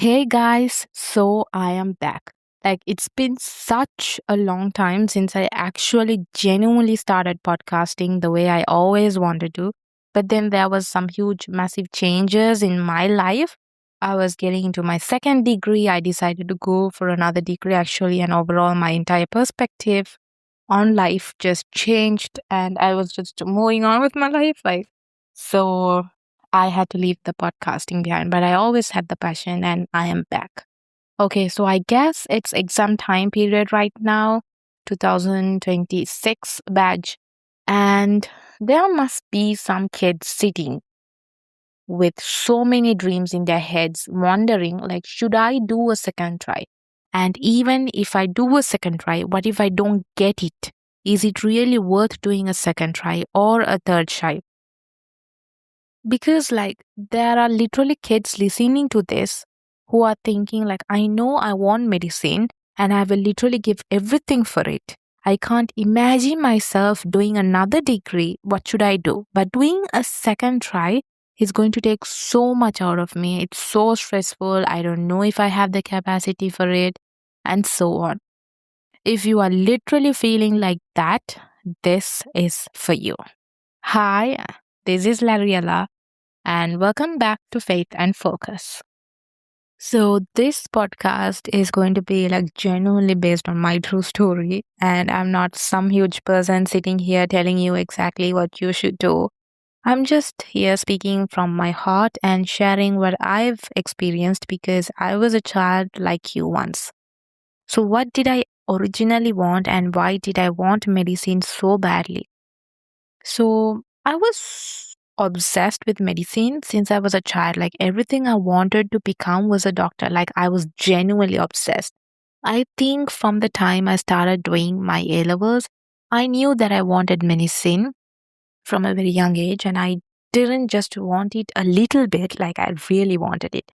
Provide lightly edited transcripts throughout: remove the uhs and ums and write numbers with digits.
Hey guys, so I am back. It's been such a long time since I actually genuinely started podcasting the way I always wanted to. But then there was some huge, massive changes in my life. I was getting into my second degree. I decided to go for another degree actually, and overall, my entire perspective on life just changed, and I was just moving on with my life. So I had to leave the podcasting behind, but I always had the passion and I am back. Okay, so I guess it's exam time period right now, 2026 batch. And there must be some kids sitting with so many dreams in their heads, wondering, should I do a second try? And even if I do a second try, what if I don't get it? Is it really worth doing a second try or a third try? Because there are literally kids listening to this who are thinking I know I want medicine and I will literally give everything for it. I can't imagine myself doing another degree. What should I do? But doing a second try is going to take so much out of me. It's so stressful. I don't know if I have the capacity for it, and so on. If you are literally feeling like that, this is for you. Hi, this is Lariella, and welcome back to Faith and Focus. So, this podcast is going to be genuinely based on my true story, and I'm not some huge person sitting here telling you exactly what you should do. I'm just here speaking from my heart and sharing what I've experienced because I was a child like you once. So, what did I originally want, and why did I want medicine so badly? So I was obsessed with medicine since I was a child. Everything I wanted to become was a doctor. I was genuinely obsessed. I think from the time I started doing my A levels, I knew that I wanted medicine from a very young age, and I didn't just want it a little bit, I really wanted it.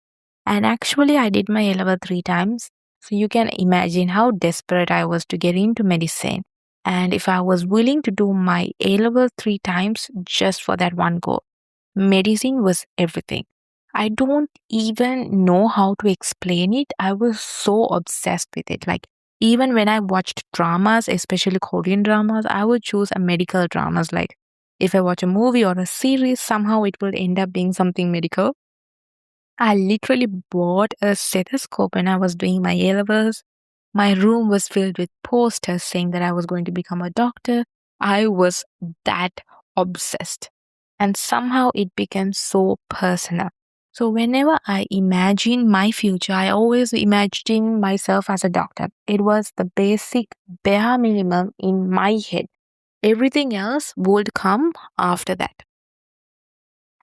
And actually, I did my A level 3 times. So you can imagine how desperate I was to get into medicine. And if I was willing to do my A level 3 times just for that one goal, medicine was everything. I don't even know how to explain it. I was so obsessed with it. Even when I watched dramas, especially Korean dramas, I would choose a medical dramas. If I watch a movie or a series, somehow it will end up being something medical. I literally bought a stethoscope when I was doing my A levels. My room was filled with posters saying that I was going to become a doctor. I was that obsessed. And somehow it became so personal. So whenever I imagine my future, I always imagine myself as a doctor. It was the basic bare minimum in my head. Everything else would come after that.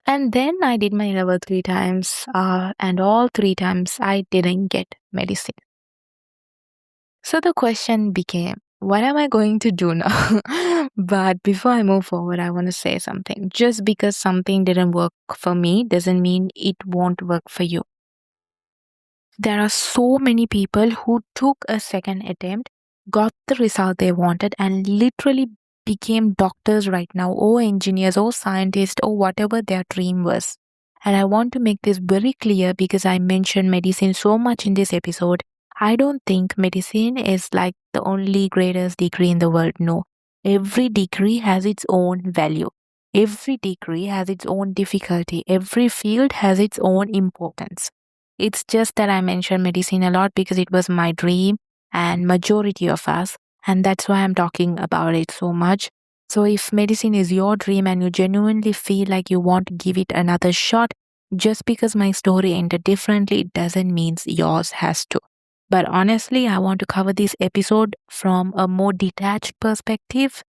And then I did my level 3 times, and all 3 times I didn't get medicine. So the question became, what am I going to do now? But before I move forward, I want to say something. Just because something didn't work for me doesn't mean it won't work for you. There are so many people who took a second attempt, got the result they wanted, and literally became doctors right now, or engineers, or scientists, or whatever their dream was. And I want to make this very clear because I mentioned medicine so much in this episode. I don't think medicine is the only greatest degree in the world. No. Every degree has its own value. Every degree has its own difficulty. Every field has its own importance. It's just that I mentioned medicine a lot because it was my dream and majority of us, and that's why I'm talking about it so much. So if medicine is your dream and you genuinely feel like you want to give it another shot, just because my story ended differently, it doesn't mean yours has to. But honestly, I want to cover this episode from a more detached perspective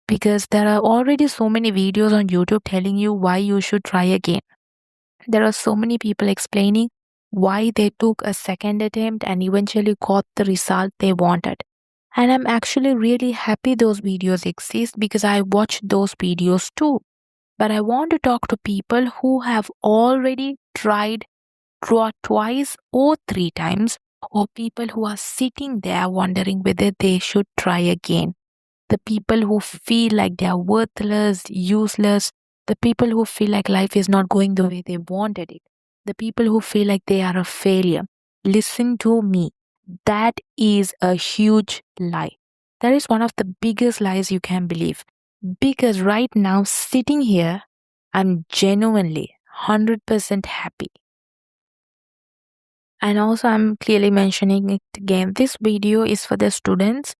because there are already so many videos on YouTube telling you why you should try again. There are so many people explaining why they took a second attempt and eventually got the result they wanted. And I'm actually really happy those videos exist because I watched those videos too. But I want to talk to people who have already tried twice or 3 times, or people who are sitting there wondering whether they should try again. The people who feel like they are worthless, useless, the people who feel like life is not going the way they wanted it. the people who feel like they are a failure, listen to me. That is a huge lie. That is one of the biggest lies you can believe. Because right now, sitting here, I'm genuinely 100% happy. And also, I'm clearly mentioning it again. This video is for the students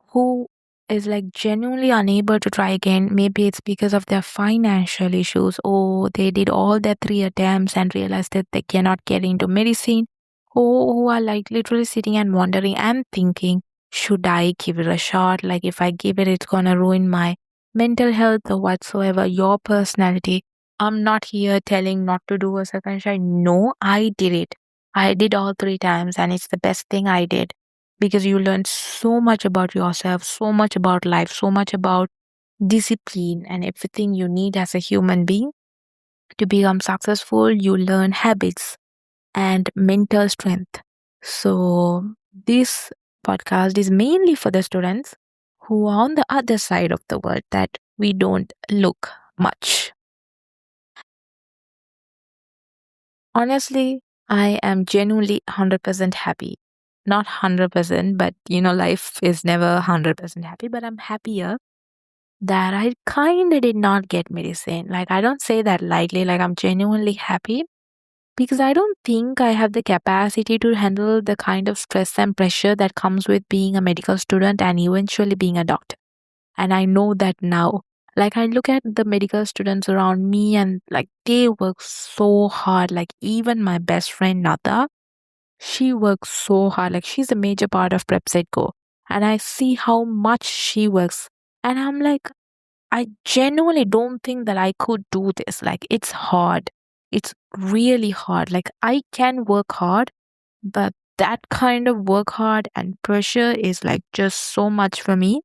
who is like genuinely unable to try again. Maybe it's because of their financial issues, or they did all their 3 attempts and realized that they cannot get into medicine, or who are like literally sitting and wondering and thinking, should I give it a shot? Like, if I give it, it's gonna ruin my mental health or whatsoever, your personality. I'm not here telling not to do a second try. No, I did it. I did all 3 times, and it's the best thing I did because you learn so much about yourself, so much about life, so much about discipline and everything you need as a human being to become successful. You learn habits and mental strength. So, this podcast is mainly for the students who are on the other side of the world that we don't look much. Honestly, I am genuinely 100% happy. Not 100%, but life is never 100% happy, but I'm happier that I kind of did not get medicine. Like, I don't say that lightly, like, I'm genuinely happy because I don't think I have the capacity to handle the kind of stress and pressure that comes with being a medical student and eventually being a doctor. And I know that now. Like, I look at the medical students around me and like they work so hard. Like, even my best friend Nata, she works so hard. Like, she's a major part of PrepSetGo. And I see how much she works. And I'm like, I genuinely don't think that I could do this. Like, it's hard. It's really hard. Like, I can work hard, but that kind of work hard and pressure is like just so much for me.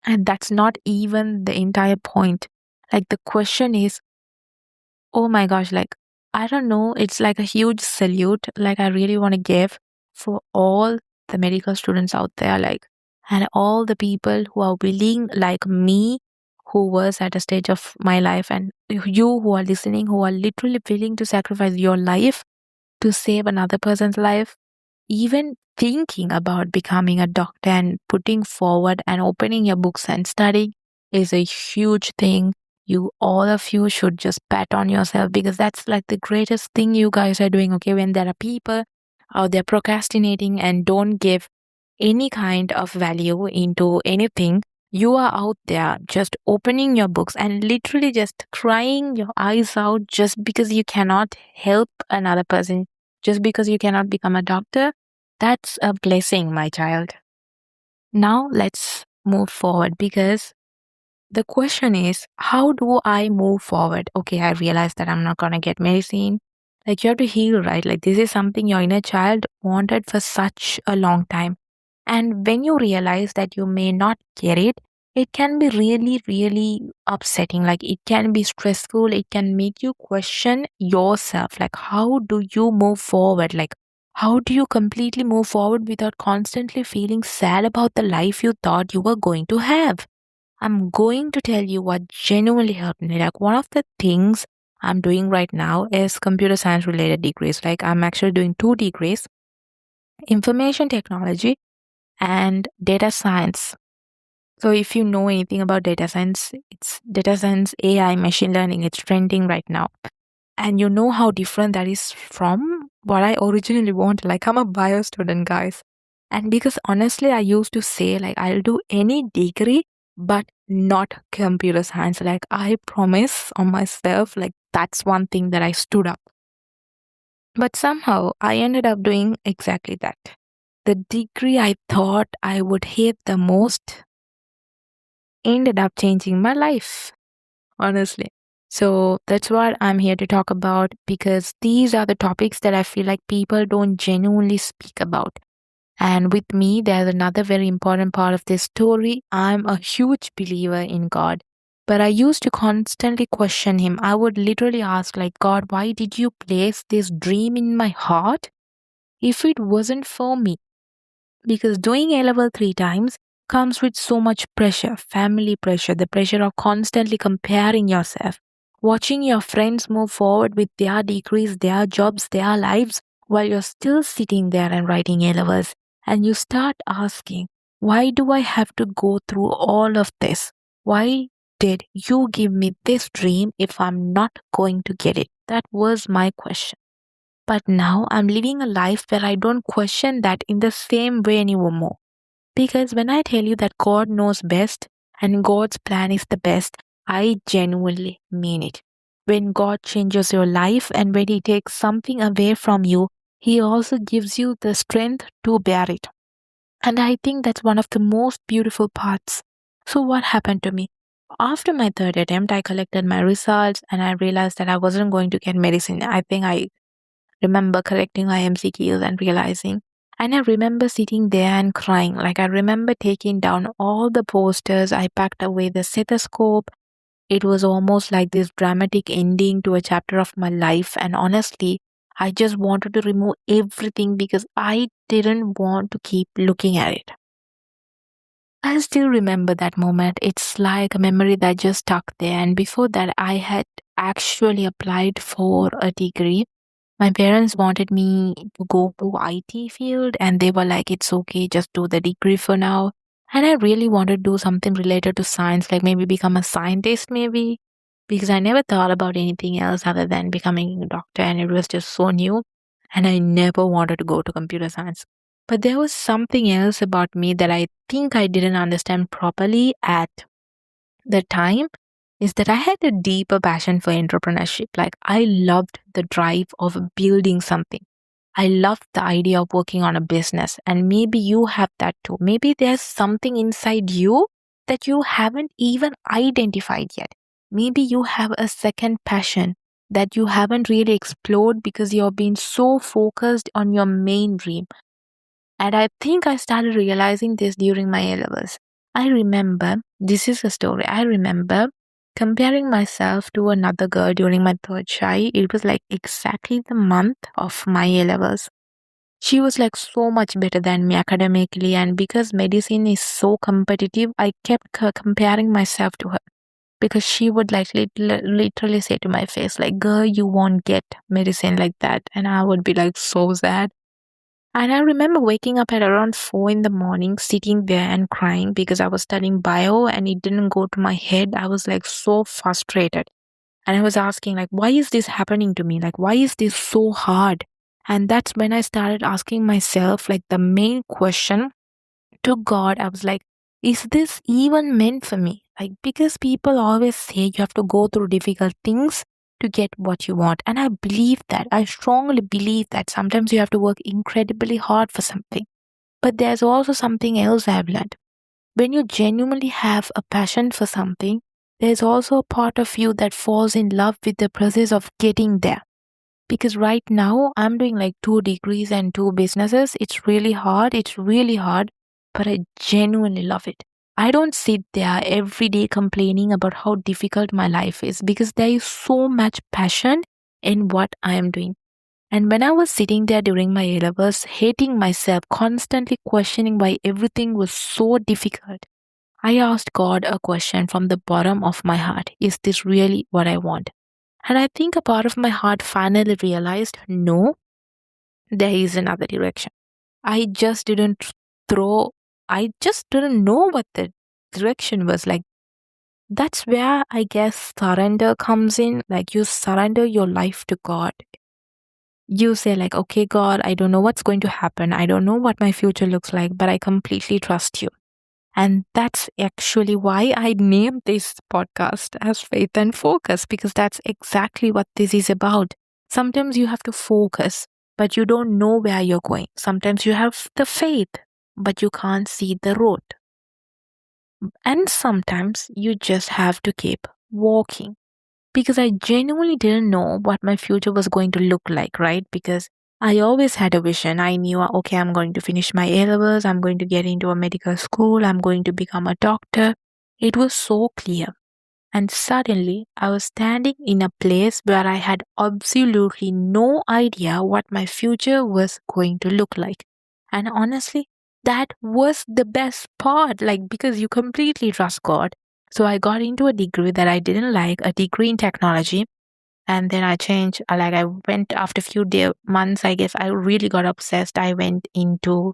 And that's not even the entire point. Like, the question is, oh my gosh, like, I don't know. It's like a huge salute. Like, I really want to give for all the medical students out there, like, and all the people who are willing, like me, who was at a stage of my life, and you who are listening, who are literally willing to sacrifice your life to save another person's life. Even thinking about becoming a doctor and putting forward and opening your books and studying is a huge thing. You, all of you, should just pat on yourself because that's like the greatest thing you guys are doing. Okay, when there are people out there procrastinating and don't give any kind of value into anything, you are out there just opening your books and literally just crying your eyes out just because you cannot help another person, just because you cannot become a doctor. That's a blessing, my child. Now let's move forward because the question is, how do I move forward? Okay, I realize that I'm not gonna get medicine. Like, you have to heal, right? Like, this is something your inner child wanted for such a long time. And when you realize that you may not get it, it can be really, really upsetting. Like, it can be stressful. It can make you question yourself. Like, how do you move forward? Like, how do you completely move forward without constantly feeling sad about the life you thought you were going to have? I'm going to tell you what genuinely helped me. Like, one of the things I'm doing right now is computer science related degrees. Like, I'm actually doing 2 degrees, information technology and data science. So if you know anything about data science, it's data science, AI, machine learning, it's trending right now. And you know how different that is from what I originally wanted. Like, I'm a bio student, guys. And because honestly, I used to say, like, I'll do any degree, but not computer science. Like, I promise on myself, like, that's one thing that I stood up. But somehow I ended up doing exactly that. The degree I thought I would hate the most ended up changing my life, honestly. So that's what I'm here to talk about because these are the topics that I feel like people don't genuinely speak about. And with me, there's another very important part of this story. I'm a huge believer in God, but I used to constantly question him. I would literally ask, like, God, why did you place this dream in my heart if it wasn't for me? Because doing A level 3 times comes with so much pressure, family pressure, the pressure of constantly comparing yourself. Watching your friends move forward with their degrees, their jobs, their lives, while you're still sitting there and writing A levels. And you start asking, why do I have to go through all of this? Why did you give me this dream if I'm not going to get it? That was my question. But now I'm living a life where I don't question that in the same way anymore. Because when I tell you that God knows best and God's plan is the best, I genuinely mean it. When God changes your life and when He takes something away from you, He also gives you the strength to bear it. And I think that's one of the most beautiful parts. So, what happened to me? After my third attempt, I collected my results and I realized that I wasn't going to get medicine. I think I remember correcting my MCQs and realizing. And I remember sitting there and crying. Like I remember taking down all the posters. I packed away the stethoscope. It was almost like this dramatic ending to a chapter of my life. And honestly, I just wanted to remove everything because I didn't want to keep looking at it. I still remember that moment. It's like a memory that just stuck there. And before that, I had actually applied for a degree. My parents wanted me to go to IT field and they were like, it's okay, just do the degree for now. And I really wanted to do something related to science, like maybe become a scientist maybe, because I never thought about anything else other than becoming a doctor and it was just so new. And I never wanted to go to computer science. But there was something else about me that I think I didn't understand properly at the time is that I had a deeper passion for entrepreneurship. Like I loved the drive of building something. I loved the idea of working on a business. And maybe you have that too. Maybe there's something inside you that you haven't even identified yet. Maybe you have a second passion that you haven't really explored because you've been so focused on your main dream. And I think I started realizing this during my A levels. I remember, this is a story, I remember comparing myself to another girl during my third shy. It was like exactly the month of my A levels. She was like so much better than me academically, and because medicine is so competitive, I kept comparing myself to her because she would like literally say to my face, like, girl, you won't get medicine like that. And I would be like so sad. And I remember waking up at around 4 in the morning, sitting there and crying because I was studying bio and it didn't go to my head. I was like so frustrated. And I was asking, like, why is this happening to me? Like, why is this so hard? And that's when I started asking myself, like, the main question to God. I was like, is this even meant for me? Like, because people always say you have to go through difficult things to get what you want. And I believe that. I strongly believe that sometimes you have to work incredibly hard for something. But there's also something else I've learned. When you genuinely have a passion for something, there's also a part of you that falls in love with the process of getting there. Because right now, I'm doing like 2 degrees and 2 businesses. It's really hard. It's really hard, but I genuinely love it. I don't sit there every day complaining about how difficult my life is because there is so much passion in what I am doing. And when I was sitting there during my A levels, hating myself, constantly questioning why everything was so difficult, I asked God a question from the bottom of my heart. Is this really what I want? And I think a part of my heart finally realized no, there is another direction. I just didn't throw, I just didn't know what the direction was like. That's where I guess surrender comes in. Like you surrender your life to God. You say, like, okay, God, I don't know what's going to happen. I don't know what my future looks like, but I completely trust you. And that's actually why I named this podcast as Faith and Focus, because that's exactly what this is about. Sometimes you have to focus, but you don't know where you're going. Sometimes you have the faith, but you can't see the road. And sometimes you just have to keep walking. Because I genuinely didn't know what my future was going to look like, right? Because I always had a vision. I knew, okay, I'm going to finish my A levels, I'm going to get into a medical school, I'm going to become a doctor. It was so clear. And suddenly, I was standing in a place where I had absolutely no idea what my future was going to look like. And honestly, that was the best part, like, because you completely trust God. So I got into a degree that I didn't like, a degree in technology. And then I changed, like I went after a few months, I guess I really got obsessed. I went into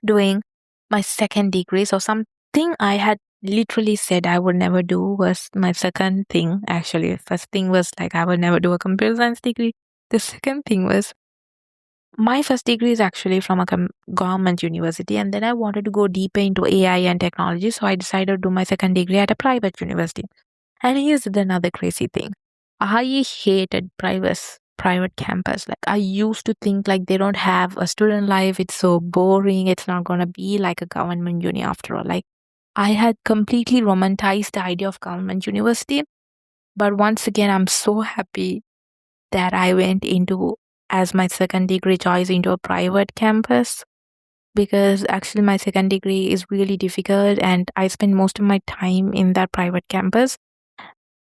doing my second degree. So something I had literally said I would never do was my second thing. Actually, first thing was like I would never do a computer science degree. The second thing was my first degree is actually from a government university, and then I wanted to go deeper into AI and technology. So I decided to do my second degree at a private university. And here's another crazy thing. I hated private campus. Like I used to think like they don't have a student life. It's so boring. It's not gonna be like a government uni after all. Like I had completely romanticized the idea of government university. But once again, I'm so happy that I went into as my second degree choice into a private campus, because actually my second degree is really difficult and I spend most of my time in that private campus.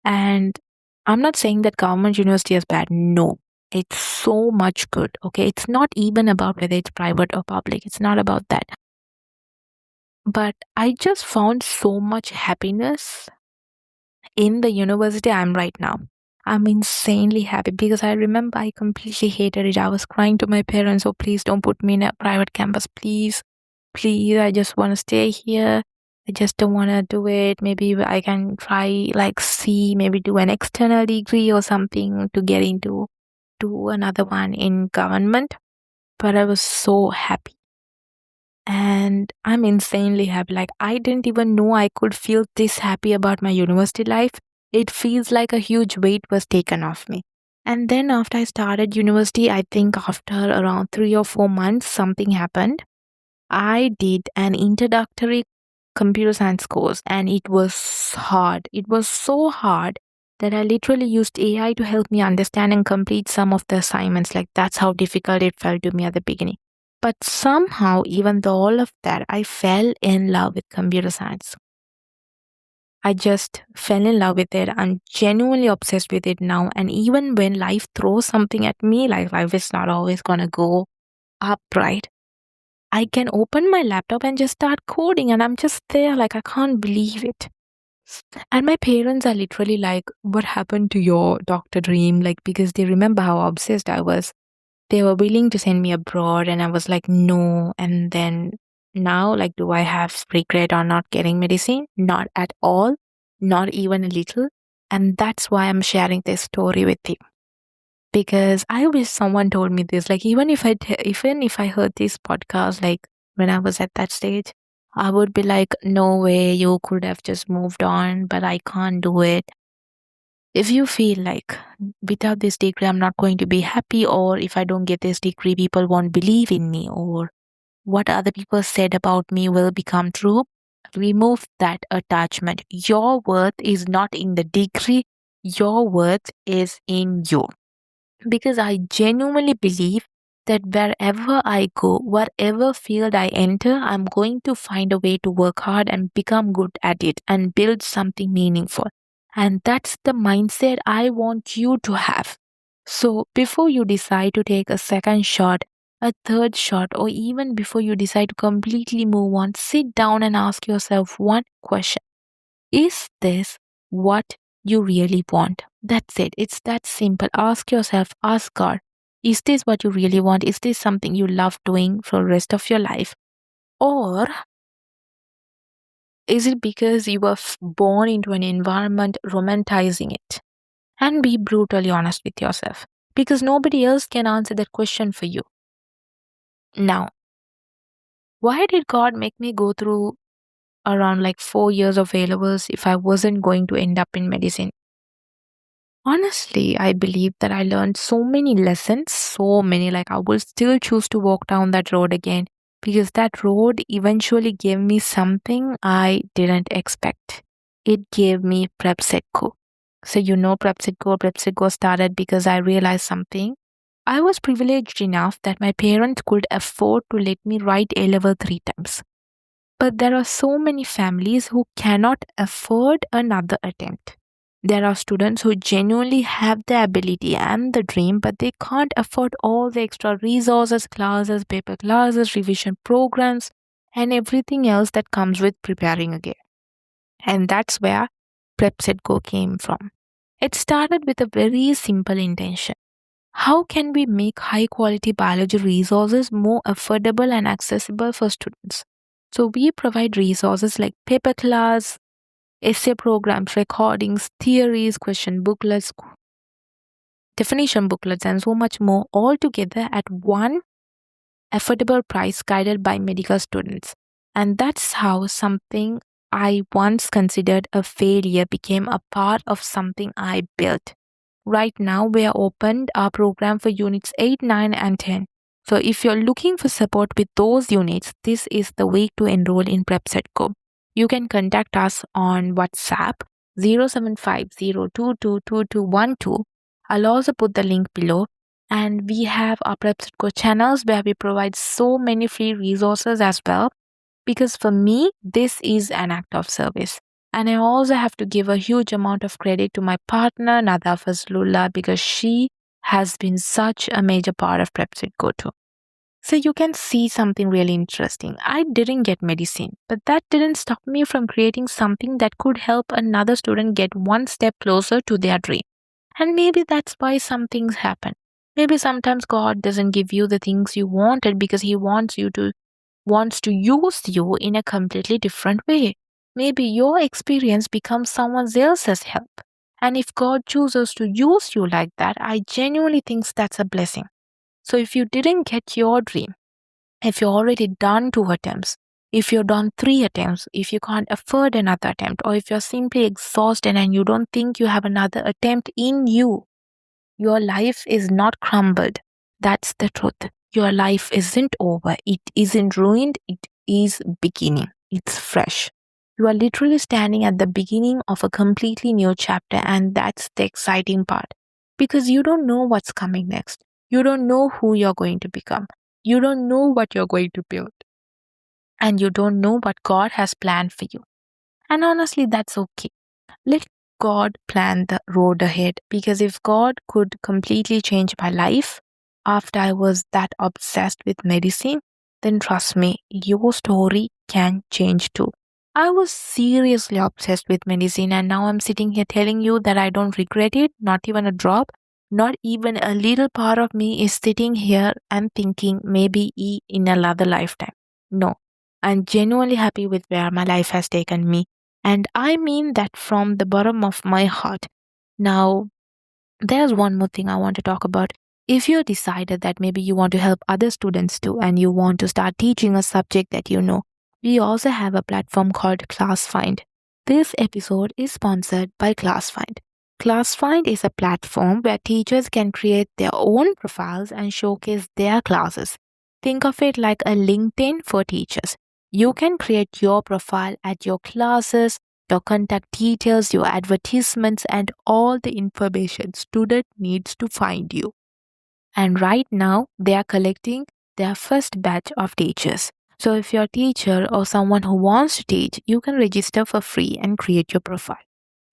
And I'm not saying that government university is bad. No, it's so much good. Okay. It's not even about whether it's private or public. It's not about that. But I just found so much happiness in the university I'm right now. I'm insanely happy because I remember I completely hated it. I was crying to my parents, oh, please don't put me in a private campus. Please, please. I just want to stay here. I just don't want to do it. Maybe I can try, like, see, maybe do an external degree or something to get into do another one in government. But I was so happy. And I'm insanely happy. Like, I didn't even know I could feel this happy about my university life. It feels like a huge weight was taken off me. And then after I started university, I think after around 3 or 4 months, something happened. I did an introductory computer science course and it was hard. It was so hard that I literally used AI to help me understand and complete some of the assignments. Like, that's how difficult it felt to me at the beginning. But somehow, even though all of that, I fell in love with computer science. I just fell in love with it. I'm genuinely obsessed with it now. And even when life throws something at me, like life is not always going to go upright, I can open my laptop and just start coding. And I'm just there, like, I can't believe it. And my parents are literally like, what happened to your doctor dream? Like, because they remember how obsessed I was. They were willing to send me abroad and I was like, no. And then now, like, do I have regret on not getting medicine? Not at all, not even a little. And that's why I'm sharing this story with you, because I wish someone told me this. Like, even if I heard this podcast, like when I was at that stage, I would be like, no way, you could have just moved on, but I can't do it. If you feel like without this degree, I'm not going to be happy, or if I don't get this degree, people won't believe in me, or what other people said about me will become true, remove that attachment. Your worth is not in the degree, your worth is in you. Because I genuinely believe that wherever I go, whatever field I enter, I'm going to find a way to work hard and become good at it and build something meaningful. And that's the mindset I want you to have. So before you decide to take a second shot, a third shot, or even before you decide to completely move on, sit down and ask yourself one question. Is this what you really want? That's it. It's that simple. Ask yourself, ask God, is this what you really want? Is this something you love doing for the rest of your life? Or is it because you were born into an environment romanticizing it? And be brutally honest with yourself, because nobody else can answer that question for you. Now, why did God make me go through around like 4 years of A levels if I wasn't going to end up in medicine? Honestly, I believe that I learned so many lessons, so many, like I will still choose to walk down that road again, because that road eventually gave me something I didn't expect. It gave me PrepSetGo. So, PrepSetGo started because I realized something. I was privileged enough that my parents could afford to let me write A level 3 times. But there are so many families who cannot afford another attempt. There are students who genuinely have the ability and the dream, but they can't afford all the extra resources, classes, paper classes, revision programs, and everything else that comes with preparing again. And that's where PrepSetGo came from. It started with a very simple intention. How can we make high quality biology resources more affordable and accessible for students? So, we provide resources like paper class, essay programs, recordings, theories, question booklets, definition booklets, and so much more, all together at one affordable price guided by medical students. And that's how something I once considered a failure became a part of something I built. Right now, we are opened our program for units 8, 9, and 10. So, if you're looking for support with those units, this is the way to enroll in PrepSetGo. You can contact us on WhatsApp 07502222212. I'll also put the link below. And we have our PrepSetGo channels where we provide so many free resources as well. Because for me, this is an act of service. And I also have to give a huge amount of credit to my partner, Nada Fazlullah, because she has been such a major part of PrepSetGo too. So you can see something really interesting. I didn't get medicine, but that didn't stop me from creating something that could help another student get one step closer to their dream. And maybe that's why some things happen. Maybe sometimes God doesn't give you the things you wanted because He wants to use you in a completely different way. Maybe your experience becomes someone else's help. And if God chooses to use you like that, I genuinely think that's a blessing. So if you didn't get your dream, if you're already done 2 attempts, if you're done 3 attempts, if you can't afford another attempt, or if you're simply exhausted and you don't think you have another attempt in you, your life is not crumbled. That's the truth. Your life isn't over. It isn't ruined. It is beginning. It's fresh. You are literally standing at the beginning of a completely new chapter, and that's the exciting part. Because you don't know what's coming next. You don't know who you're going to become. You don't know what you're going to build. And you don't know what God has planned for you. And honestly, that's okay. Let God plan the road ahead, because if God could completely change my life after I was that obsessed with medicine, then trust me, your story can change too. I was seriously obsessed with medicine, and now I'm sitting here telling you that I don't regret it, not even a drop. Not even a little part of me is sitting here and thinking maybe in another lifetime. No, I'm genuinely happy with where my life has taken me. And I mean that from the bottom of my heart. Now, there's one more thing I want to talk about. If you decided that maybe you want to help other students too and you want to start teaching a subject that you know, we also have a platform called ClassFind. This episode is sponsored by ClassFind. ClassFind is a platform where teachers can create their own profiles and showcase their classes. Think of it like a LinkedIn for teachers. You can create your profile, add your classes, your contact details, your advertisements, and all the information student needs to find you. And right now, they are collecting their first batch of teachers. So if you're a teacher or someone who wants to teach, you can register for free and create your profile.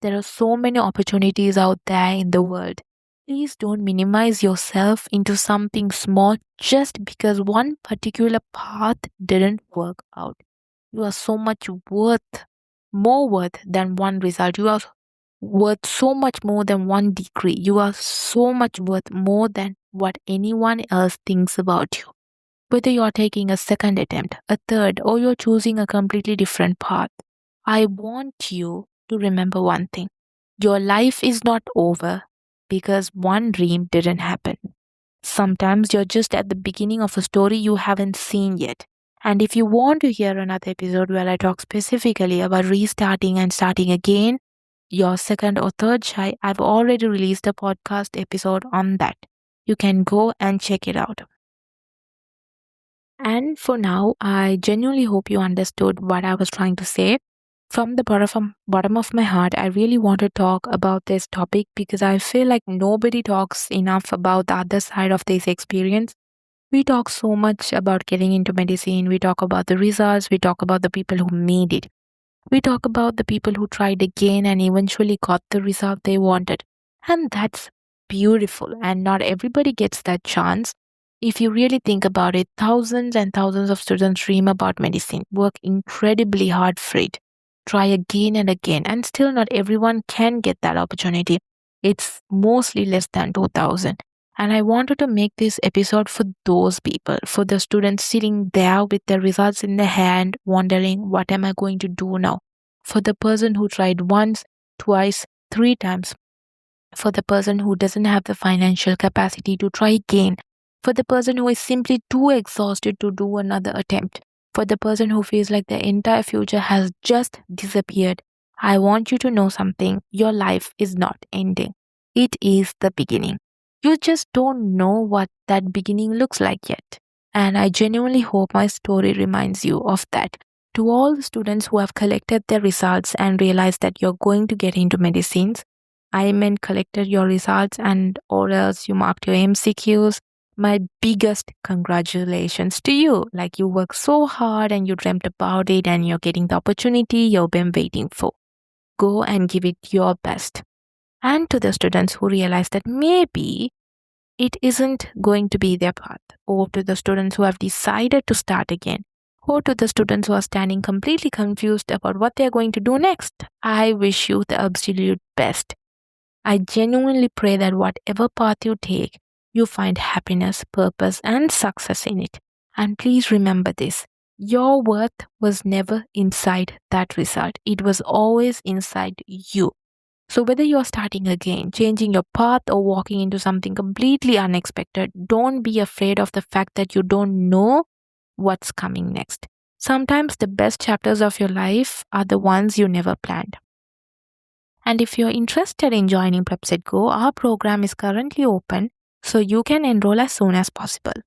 There are so many opportunities out there in the world. Please don't minimize yourself into something small just because one particular path didn't work out. You are so much more worth than one result. You are worth so much more than one degree. You are so much worth more than what anyone else thinks about you. Whether you are taking a second attempt, a third, or you're choosing a completely different path, I want you to remember one thing. Your life is not over because one dream didn't happen. Sometimes you're just at the beginning of a story you haven't seen yet. And if you want to hear another episode where I talk specifically about restarting and starting again, your second or third try, I've already released a podcast episode on that. You can go and check it out. And for now, I genuinely hope you understood what I was trying to say. From the bottom of my heart, I really want to talk about this topic because I feel like nobody talks enough about the other side of this experience. We talk so much about getting into medicine, we talk about the results, we talk about the people who made it. We talk about the people who tried again and eventually got the result they wanted. And that's beautiful, and not everybody gets that chance. If you really think about it, thousands and thousands of students dream about medicine, work incredibly hard for it. try again and again, and still not everyone can get that opportunity. It's mostly less than 2000. And I wanted to make this episode for those people, for the students sitting there with the results in their hand, wondering, what am I going to do now? For the person who tried once, twice, three times, for the person who doesn't have the financial capacity to try again, for the person who is simply too exhausted to do another attempt, for the person who feels like their entire future has just disappeared. I want you to know something. Your life is not ending, it is the beginning. You just don't know what that beginning looks like yet. And I genuinely hope my story reminds you of that. To all the students who have collected their results and realized that you're going to get into medicines, I meant collected your results and or else you marked your MCQs. My biggest congratulations to you. Like, you worked so hard and you dreamt about it and you're getting the opportunity you've been waiting for. Go and give it your best. And to the students who realize that maybe it isn't going to be their path, or to the students who have decided to start again, or to the students who are standing completely confused about what they're going to do next, I wish you the absolute best. I genuinely pray that whatever path you take, you find happiness, purpose, and success in it. And please remember this: your worth was never inside that result, it was always inside you. So, whether you're starting again, changing your path, or walking into something completely unexpected, don't be afraid of the fact that you don't know what's coming next. Sometimes the best chapters of your life are the ones you never planned. And if you're interested in joining PrepSetGo, our program is currently open, so you can enroll as soon as possible.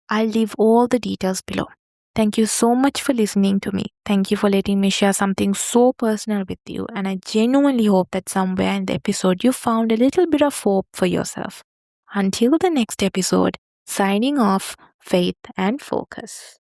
I'll leave all the details below. Thank you so much for listening to me. Thank you for letting me share something so personal with you. And I genuinely hope that somewhere in the episode you found a little bit of hope for yourself. Until the next episode, signing off, faith and focus.